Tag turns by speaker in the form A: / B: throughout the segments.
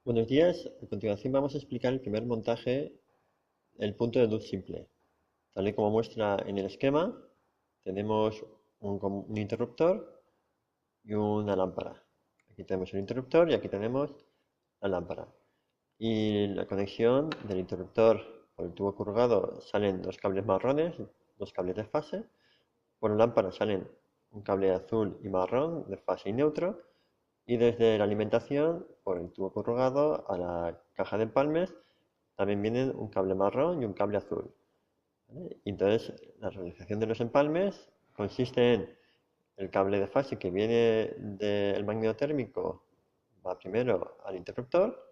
A: Buenos días. A continuación vamos a explicar el primer montaje, el punto de luz simple. Tal y como muestra en el esquema, tenemos un interruptor y una lámpara. Aquí tenemos el interruptor y aquí tenemos la lámpara. Y la conexión del interruptor por el tubo corrugado salen dos cables marrones, dos cables de fase. Por la lámpara salen un cable azul y marrón de fase y neutro. Y desde la alimentación, por el tubo corrugado a la caja de empalmes, también vienen un cable marrón y un cable azul. ¿Vale? Y entonces, la realización de los empalmes consiste en el cable de fase que viene del magnetotérmico, va primero al interruptor,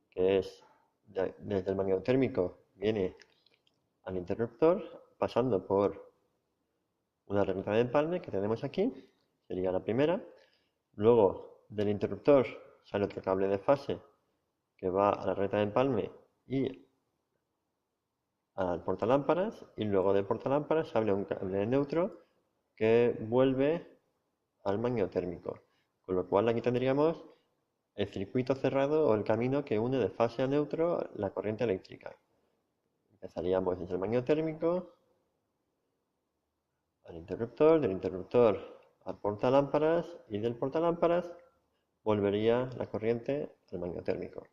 A: que es desde el magnetotérmico viene al interruptor, pasando por una recta de empalme que tenemos aquí, sería la primera. Luego del interruptor sale otro cable de fase que va a la recta de empalme y al portalámparas, y luego del portalámparas sale un cable neutro que vuelve al magnetotérmico. Con lo cual aquí tendríamos el circuito cerrado o el camino que une de fase a neutro la corriente eléctrica. Empezaríamos desde el magnetotérmico al interruptor, del interruptor al portalámparas y del portalámparas volvería la corriente al magnetotérmico.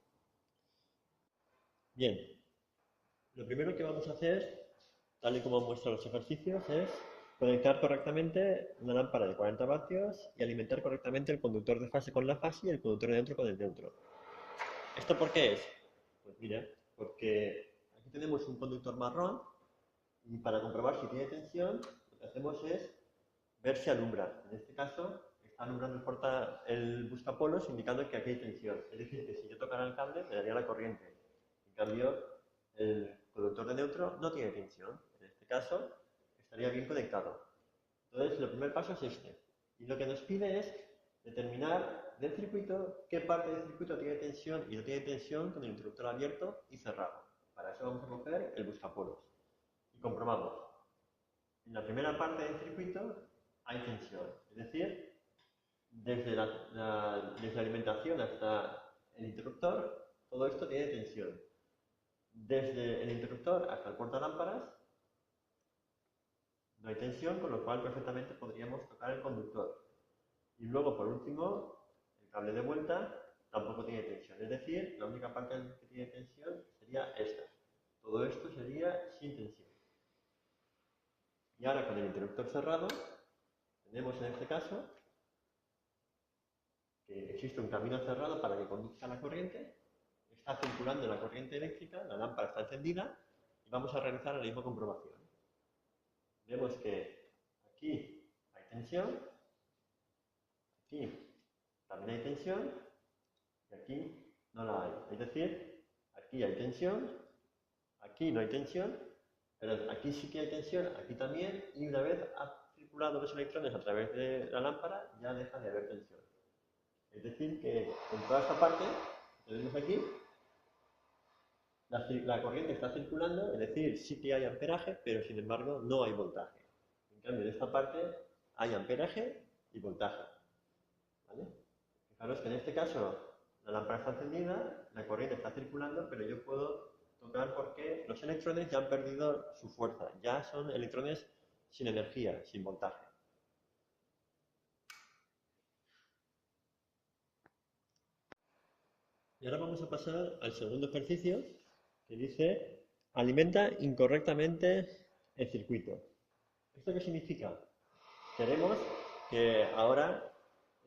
A: Bien, lo primero que vamos a hacer, tal y como muestran los ejercicios, es conectar correctamente una lámpara de 40 vatios y alimentar correctamente el conductor de fase con la fase y el conductor de neutro con el neutro. ¿Esto por qué es? Pues mira, porque aquí tenemos un conductor marrón y para comprobar si tiene tensión, lo que hacemos es ver si alumbra. En este caso, está alumbrando el buscapolos indicando que aquí hay tensión. Es decir, que si yo tocara el cable, me daría la corriente. En cambio, el conductor de neutro no tiene tensión. En este caso, estaría bien conectado. Entonces, el primer paso es este. Y lo que nos pide es determinar del circuito qué parte del circuito tiene tensión y no tiene tensión con el interruptor abierto y cerrado. Para eso vamos a coger el buscapolos. Y comprobamos. En la primera parte del circuito hay tensión. Es decir, desde la alimentación hasta el interruptor, todo esto tiene tensión. Desde el interruptor hasta el portalámparas no hay tensión, con lo cual perfectamente podríamos tocar el conductor. Y luego, por último, el cable de vuelta tampoco tiene tensión. Es decir, la única parte que tiene tensión sería esta. Todo esto sería sin tensión. Y ahora con el interruptor cerrado, tenemos en este caso que existe un camino cerrado para que conduzca la corriente, está circulando la corriente eléctrica, la lámpara está encendida y vamos a realizar la misma comprobación. Vemos que aquí hay tensión, aquí también hay tensión y aquí no la hay. Es decir, aquí hay tensión, aquí no hay tensión, pero aquí sí que hay tensión, aquí también, y una vez ha circulado los electrones a través de la lámpara ya deja de haber tensión. Es decir, que en toda esta parte que tenemos aquí, la corriente está circulando, es decir, sí que hay amperaje, pero sin embargo no hay voltaje. En cambio, en esta parte hay amperaje y voltaje. ¿Vale? Fijaros que en este caso la lámpara está encendida, la corriente está circulando, pero yo puedo tocar porque los electrones ya han perdido su fuerza, ya son electrones sin energía, sin voltaje. Y ahora vamos a pasar al segundo ejercicio que dice alimenta incorrectamente el circuito. ¿Esto qué significa? Queremos que ahora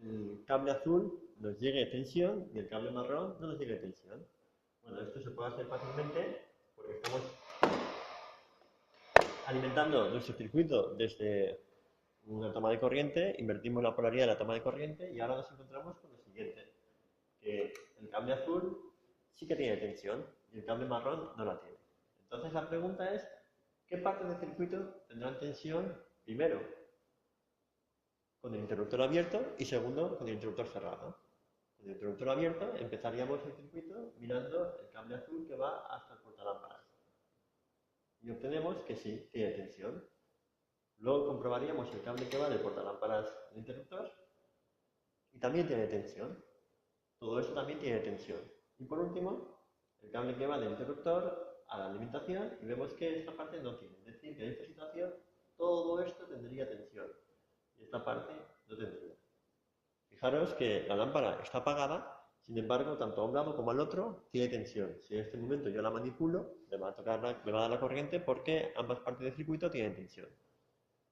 A: el cable azul nos llegue tensión y el cable marrón no nos llegue tensión. Bueno, esto se puede hacer fácilmente porque estamos alimentando nuestro circuito desde una toma de corriente, invertimos la polaridad de la toma de corriente y ahora nos encontramos con lo siguiente, que el cable azul sí que tiene tensión y el cable marrón no la tiene. Entonces la pregunta es, ¿qué parte del circuito tendrán tensión primero con el interruptor abierto y segundo con el interruptor cerrado? Con el interruptor abierto empezaríamos el circuito mirando el cable azul que va hasta el portalámparas y obtenemos que sí, tiene tensión. Luego comprobaríamos el cable que va del portalámparas al interruptor y también tiene tensión. Todo esto también tiene tensión. Y por último, el cable que va del interruptor a la alimentación y vemos que esta parte no tiene. Es decir, que en esta situación todo esto tendría tensión y esta parte no tendría. Fijaros que la lámpara está apagada, sin embargo, tanto a un lado como al otro tiene tensión. Si en este momento yo la manipulo, me va a dar la corriente porque ambas partes del circuito tienen tensión.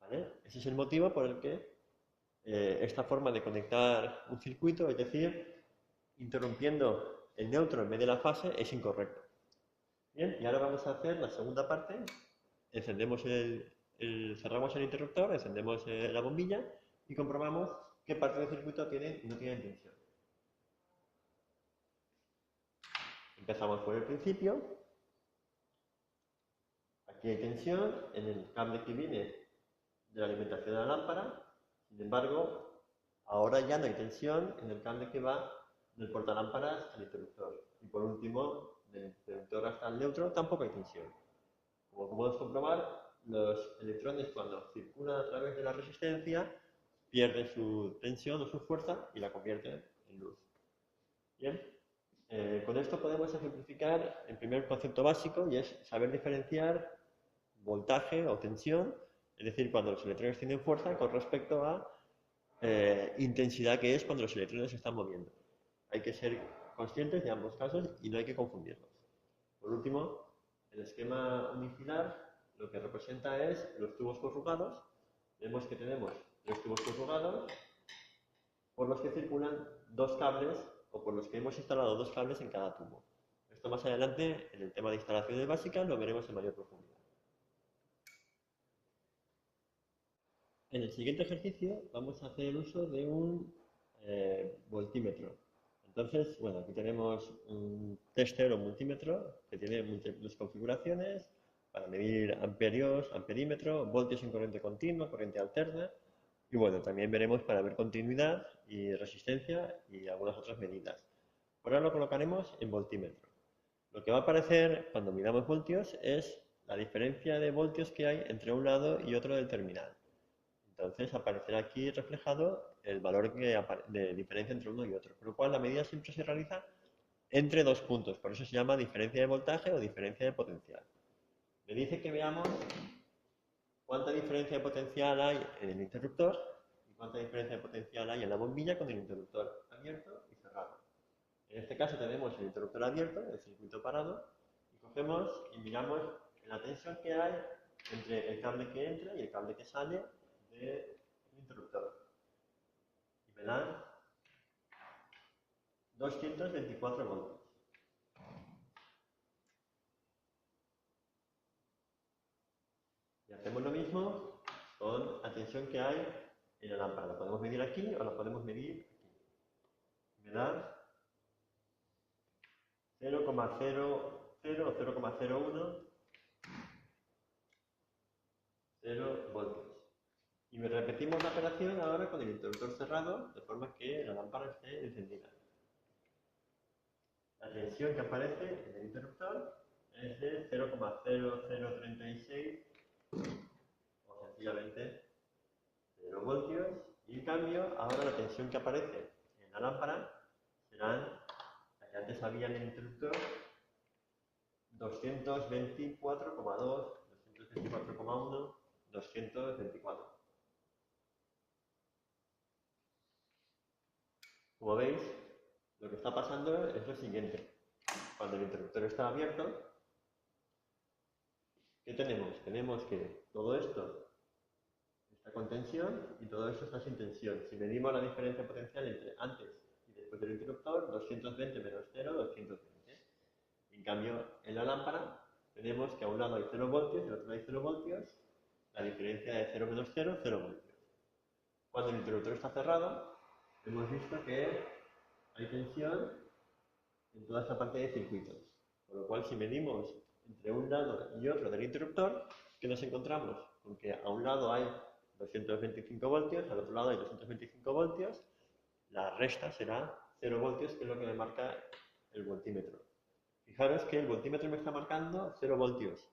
A: ¿Vale? Ese es el motivo por el que esta forma de conectar un circuito, es decir, interrumpiendo el neutro en vez de la fase, es incorrecto. Bien, y ahora vamos a hacer la segunda parte. Encendemos cerramos el interruptor, encendemos la bombilla y comprobamos qué parte del circuito tiene y no tiene tensión. Empezamos por el principio. Aquí hay tensión en el cable que viene de la alimentación de la lámpara. Sin embargo, ahora ya no hay tensión en el cable que va del portalámparas al interruptor. Y por último, del interruptor hasta el neutro tampoco hay tensión. Como podemos comprobar, los electrones cuando circulan a través de la resistencia pierden su tensión o su fuerza y la convierten en luz. Bien, con esto podemos ejemplificar el primer concepto básico y es saber diferenciar voltaje o tensión, es decir, cuando los electrones tienen fuerza con respecto a intensidad que es cuando los electrones se están moviendo. Hay que ser conscientes de ambos casos y no hay que confundirlos. Por último, el esquema unifilar lo que representa es los tubos corrugados. Vemos que tenemos tres tubos corrugados por los que circulan dos cables o por los que hemos instalado dos cables en cada tubo. Esto más adelante, en el tema de instalaciones básicas, lo veremos en mayor profundidad. En el siguiente ejercicio vamos a hacer uso de un voltímetro. Entonces, bueno, aquí tenemos un tester o multímetro que tiene múltiples configuraciones para medir amperios, amperímetro, voltios en corriente continua, corriente alterna. Y bueno, también veremos para ver continuidad y resistencia y algunas otras medidas. Por ahora lo colocaremos en voltímetro. Lo que va a aparecer cuando midamos voltios es la diferencia de voltios que hay entre un lado y otro del terminal. Entonces aparecerá aquí reflejado el valor de diferencia entre uno y otro, por lo cual la medida siempre se realiza entre dos puntos, por eso se llama diferencia de voltaje o diferencia de potencial. Me dice que veamos cuánta diferencia de potencial hay en el interruptor y cuánta diferencia de potencial hay en la bombilla con el interruptor abierto y cerrado. En este caso tenemos el interruptor abierto, el circuito parado, y cogemos y miramos la tensión que hay entre el cable que entra y el cable que sale del interruptor. Y me dan 224 voltios. Y hacemos lo mismo con la tensión que hay en la lámpara. La podemos medir aquí o la podemos medir aquí. Me dan 0,00 o 0,01 voltios. Y repetimos la operación ahora con el interruptor cerrado, de forma que la lámpara esté encendida. La tensión que aparece en el interruptor es de 0,0036 o sencillamente 0 voltios. Y en cambio, ahora la tensión que aparece en la lámpara serán la que antes había en el interruptor, 224,2, 224,1, 224. Como veis, lo que está pasando es lo siguiente. Cuando el interruptor está abierto, ¿qué tenemos? Tenemos que todo esto está con tensión y todo esto está sin tensión. Si medimos la diferencia potencial entre antes y después del interruptor, 220 menos 0, 220. En cambio, en la lámpara tenemos que a un lado hay 0 voltios y al otro hay 0 voltios. La diferencia de 0 menos 0, 0 voltios. Cuando el interruptor está cerrado, hemos visto que hay tensión en toda esta parte de circuitos. Con lo cual, si medimos entre un lado y otro del interruptor, ¿qué nos encontramos? Con que a un lado hay 225 voltios, al otro lado hay 225 voltios, la resta será 0 voltios, que es lo que me marca el voltímetro. Fijaros que el voltímetro me está marcando 0 voltios,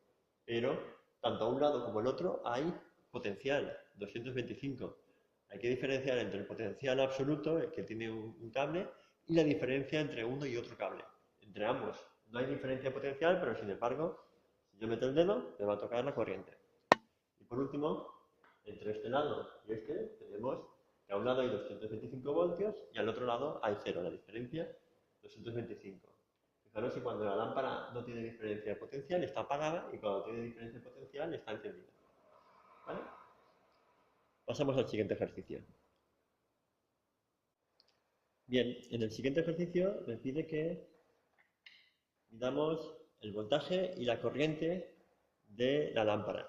A: pero tanto a un lado como al otro hay potencial, 225. Hay que diferenciar entre el potencial absoluto, el que tiene un cable, y la diferencia entre uno y otro cable. entre ambos no hay diferencia potencial, pero sin embargo, si yo meto el dedo, me va a tocar la corriente. Y por último, entre este lado y este, tenemos que a un lado hay 225 voltios y al otro lado hay 0, la diferencia 225. Fijaros que cuando la lámpara no tiene diferencia potencial está apagada y cuando tiene diferencia potencial está encendida. ¿Vale? Pasamos al siguiente ejercicio. Bien, en el siguiente ejercicio me pide que midamos el voltaje y la corriente de la lámpara.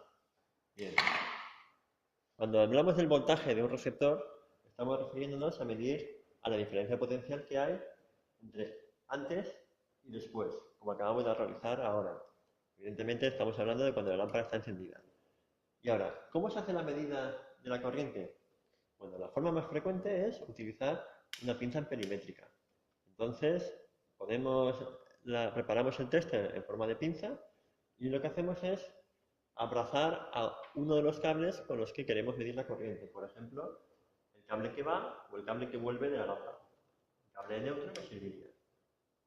A: Bien. Cuando hablamos del voltaje de un receptor, estamos refiriéndonos a medir a la diferencia potencial que hay entre antes y después, como acabamos de realizar ahora. Evidentemente estamos hablando de cuando la lámpara está encendida. Y ahora, ¿cómo se hace la medida de la corriente? Bueno, la forma más frecuente es utilizar una pinza amperimétrica. Entonces, preparamos el tester en forma de pinza y lo que hacemos es abrazar a uno de los cables con los que queremos medir la corriente. Por ejemplo, el cable que va o el cable que vuelve de la lámpara. El cable de neutro me serviría.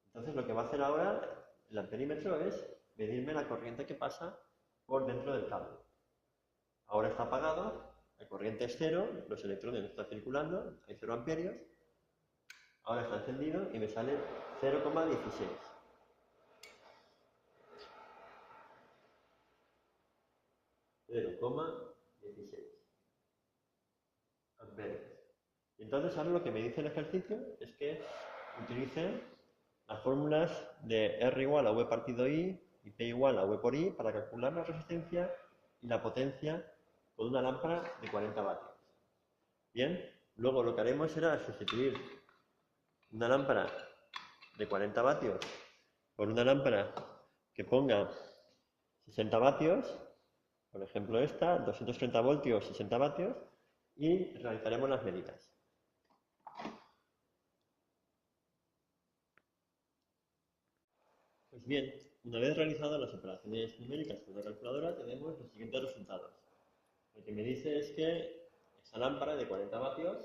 A: Entonces, lo que va a hacer ahora el amperímetro es medirme la corriente que pasa por dentro del cable. Ahora está apagado, la corriente es 0, los electrones no están circulando, hay 0 amperios. Ahora está encendido y me sale 0,16. 0,16 amperios. Y entonces ahora lo que me dice el ejercicio es que utilice las fórmulas de R igual a V partido I y P igual a V por I para calcular la resistencia y la potencia con una lámpara de 40 vatios. Bien, luego lo que haremos será sustituir una lámpara de 40 vatios por una lámpara que ponga 60 vatios, por ejemplo esta, 230 voltios, 60 vatios, y realizaremos las medidas. Pues bien, una vez realizadas las operaciones numéricas con la calculadora, tenemos los siguientes resultados. Lo que me dice es que esta lámpara de 40 vatios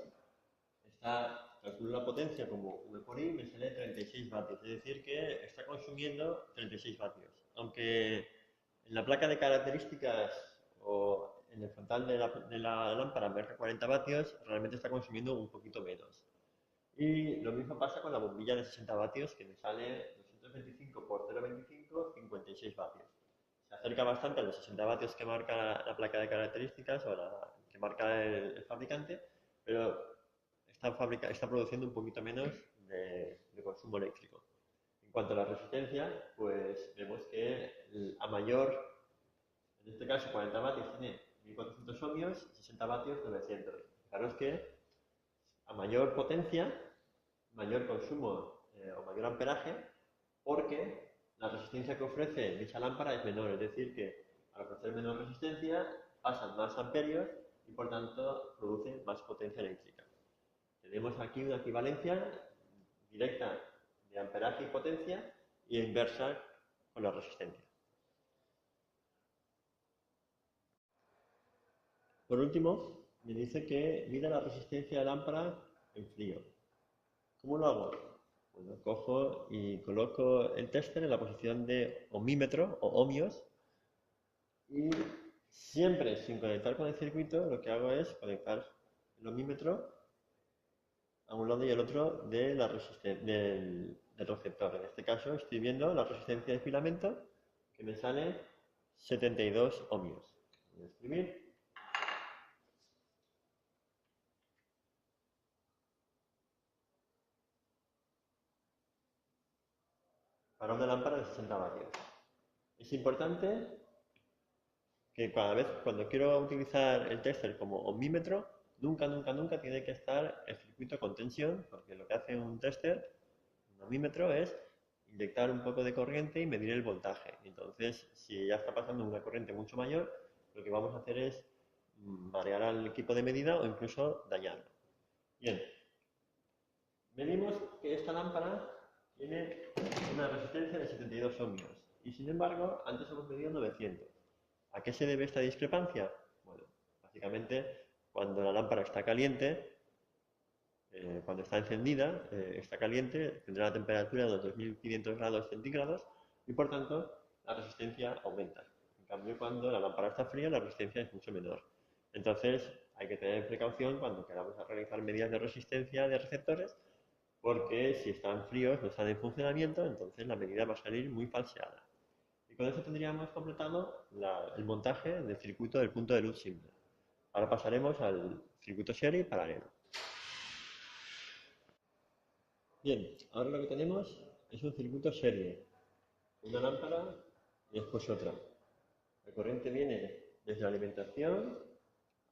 A: calculo la potencia como V por I, me sale 36 vatios, es decir que está consumiendo 36 vatios. Aunque en la placa de características o en el frontal de la lámpara marca 40 vatios, realmente está consumiendo un poquito menos. Y lo mismo pasa con la bombilla de 60 vatios, que me sale 225 por 0,25, 56 vatios. Se acerca bastante a los 60 vatios que marca la placa de características o que marca el fabricante, pero está produciendo un poquito menos de consumo eléctrico. En cuanto a la resistencia, pues vemos que a mayor, en este caso 40 vatios tiene 1400 ohmios, 60 vatios 900. Fijaros que a mayor potencia, mayor consumo o mayor amperaje, porque la resistencia que ofrece dicha lámpara es menor, es decir que al ofrecer menor resistencia pasan más amperios y por tanto produce más potencia eléctrica. Tenemos aquí una equivalencia directa de amperaje y potencia y inversa con la resistencia. Por último, me dice que mida la resistencia de la lámpara en frío. ¿Cómo lo hago? Bueno, cojo y coloco el tester en la posición de ohmímetro o ohmios y siempre sin conectar con el circuito lo que hago es conectar el ohmímetro a un lado y al otro de del receptor. En este caso estoy viendo la resistencia de filamento que me sale 72 ohmios. Voy a escribir. Para una lámpara de 60 vatios. Es importante que cuando quiero utilizar el tester como ohmímetro, nunca tiene que estar el circuito con tensión, porque lo que hace un tester, un ohmímetro, es inyectar un poco de corriente y medir el voltaje. Entonces, si ya está pasando una corriente mucho mayor, lo que vamos a hacer es marear al equipo de medida o incluso dañarlo. Bien, medimos que esta lámpara tiene una resistencia de 72 ohmios y sin embargo antes hemos medido 900. ¿A qué se debe esta discrepancia? Bueno, básicamente cuando la lámpara está caliente cuando está encendida, está caliente, tendrá la temperatura de unos 2500 grados centígrados y por tanto la resistencia aumenta. En cambio, cuando la lámpara está fría, la resistencia es mucho menor. Entonces, hay que tener precaución cuando queramos realizar medidas de resistencia de receptores, porque si están fríos, no están en funcionamiento, entonces la medida va a salir muy falseada. Y con eso tendríamos completado el montaje del circuito del punto de luz simple. Ahora pasaremos al circuito serie paralelo. Bien, ahora lo que tenemos es un circuito serie. Una lámpara y después otra. La corriente viene desde la alimentación,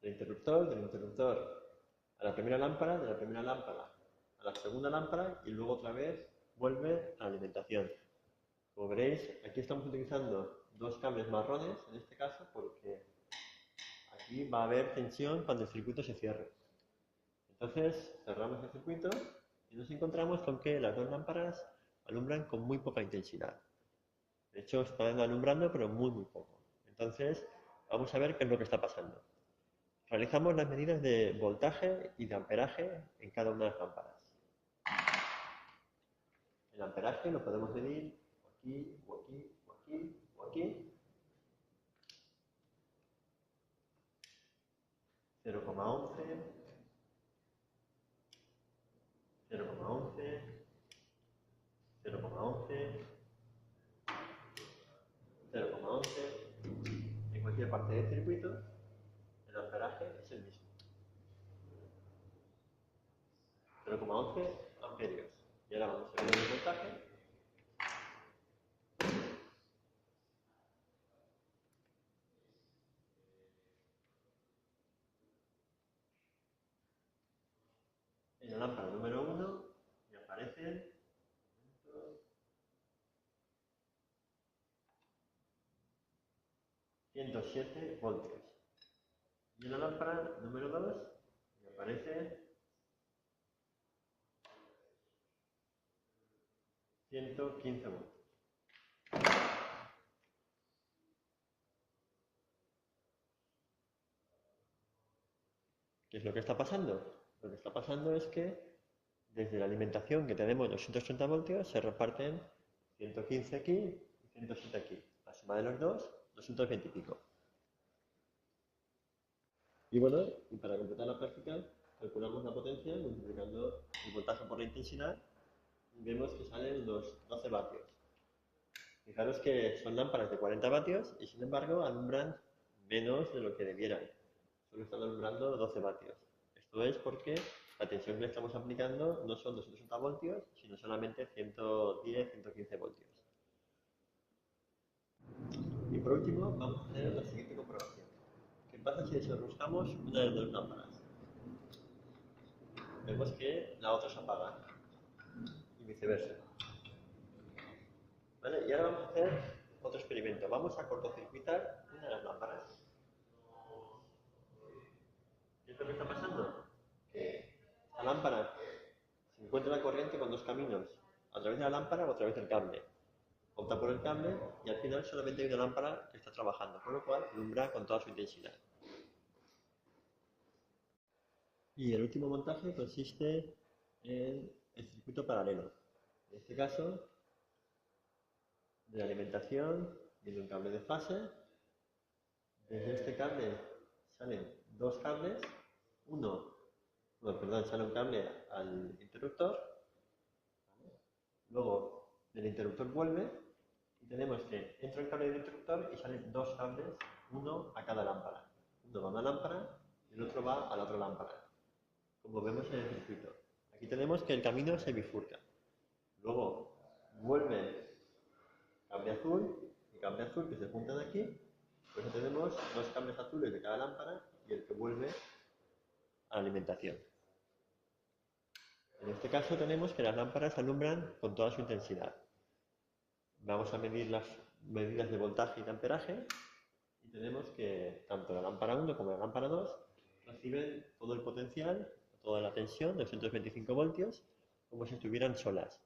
A: del interruptor a la primera lámpara, de la primera lámpara a la segunda lámpara y luego otra vez vuelve a la alimentación. Como veréis, aquí estamos utilizando dos cables marrones, en este caso, porque aquí va a haber tensión cuando el circuito se cierre. Entonces, cerramos el circuito y nos encontramos con que las dos lámparas alumbran con muy poca intensidad. De hecho, están alumbrando, pero muy poco. Entonces, vamos a ver qué es lo que está pasando. Realizamos las medidas de voltaje y de amperaje en cada una de las lámparas. El amperaje lo podemos medir aquí, o aquí, o aquí, o aquí. 0,11, 0,11, 0,11, 0,11. En cualquier parte del circuito, el amperaje es el mismo. 0,11 amperios. Y ahora vamos a ver el voltaje. En la lámpara número 1 me aparecen 107 voltios. Y en la lámpara número 2 me aparece 115 voltios. ¿Qué es lo que está pasando? Lo que está pasando es que desde la alimentación que tenemos 230 voltios se reparten 115 aquí y 107 aquí. La suma de los dos, 220 y pico. Y bueno, y para completar la práctica, calculamos la potencia multiplicando el voltaje por la intensidad y vemos que salen unos 12 vatios. Fijaros que son lámparas de 40 vatios y sin embargo alumbran menos de lo que debieran. Solo están alumbrando 12 vatios. Esto es porque la tensión que le estamos aplicando no son 280 voltios, sino solamente 110, 115 voltios. Y por último, vamos a hacer la siguiente comprobación. ¿Qué pasa si desenroscamos una de las dos lámparas? Vemos que la otra se apaga y viceversa. ¿Vale? Y ahora vamos a hacer otro experimento. Vamos a cortocircuitar una de las lámparas. ¿Qué es lo que está pasando? Que esta lámpara se encuentra la corriente con dos caminos, a través de la lámpara o a través del cable. Opta por el cable y al final solamente hay una lámpara que está trabajando, con lo cual alumbra con toda su intensidad. Y el último montaje consiste en el circuito paralelo. En este caso, de la alimentación viene un cable de fase. Desde este cable salen dos cables, sale un cable al interruptor, ¿vale? Luego del interruptor vuelve y tenemos que entra el cable del interruptor y salen dos cables, uno a cada lámpara. Uno va a una lámpara y el otro va a la otra lámpara, como vemos en el circuito. Aquí tenemos que el camino se bifurca. Luego vuelve cable azul y cable azul que se juntan aquí. Por eso tenemos dos cables azules de cada lámpara y el que vuelve a la alimentación. En este caso tenemos que las lámparas alumbran con toda su intensidad. Vamos a medir las medidas de voltaje y de amperaje y tenemos que tanto la lámpara 1 como la lámpara 2 reciben todo el potencial, toda la tensión, 225 voltios, como si estuvieran solas.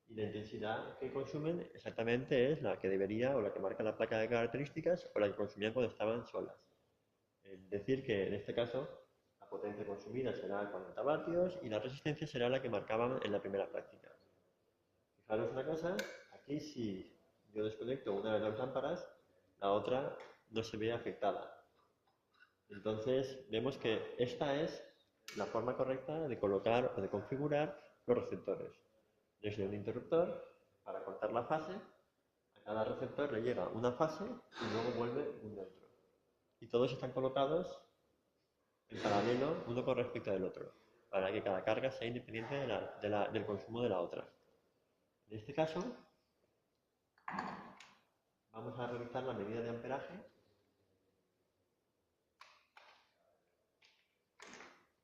A: Y la intensidad que consumen exactamente es la que debería o la que marca la placa de características o la que consumían cuando estaban solas. Es decir, que en este caso potencia consumida será 40 vatios y la resistencia será la que marcaban en la primera práctica. Fijaros una cosa, aquí si yo desconecto una de las lámparas, la otra no se ve afectada. Entonces vemos que esta es la forma correcta de colocar o de configurar los receptores. Desde un interruptor, para cortar la fase, a cada receptor le llega una fase y luego vuelve un neutro. Y todos están colocados en paralelo uno con respecto del otro, para que cada carga sea independiente del consumo de la otra. En este caso, vamos a realizar la medida de amperaje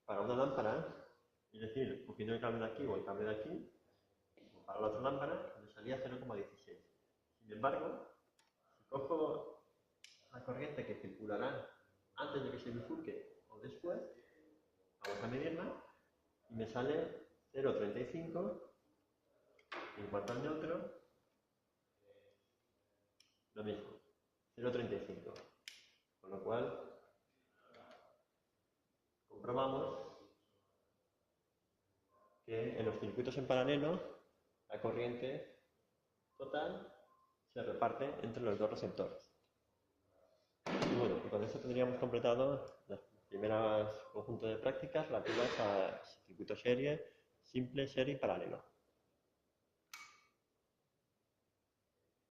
A: para una lámpara, es decir, cogiendo el cable de aquí o el cable de aquí, o para la otra lámpara, me salía 0,16. Sin embargo, si cojo la corriente que circulará antes de que se bifurque o después, vamos a medirla y me sale 0,35. En cuanto al neutro, lo mismo, 0,35. Con lo cual, comprobamos que en los circuitos en paralelo la corriente total se reparte entre los dos receptores. Y bueno, y con esto tendríamos completado las primeras conjuntos de prácticas relativas a circuito serie, simple, serie y paralelo.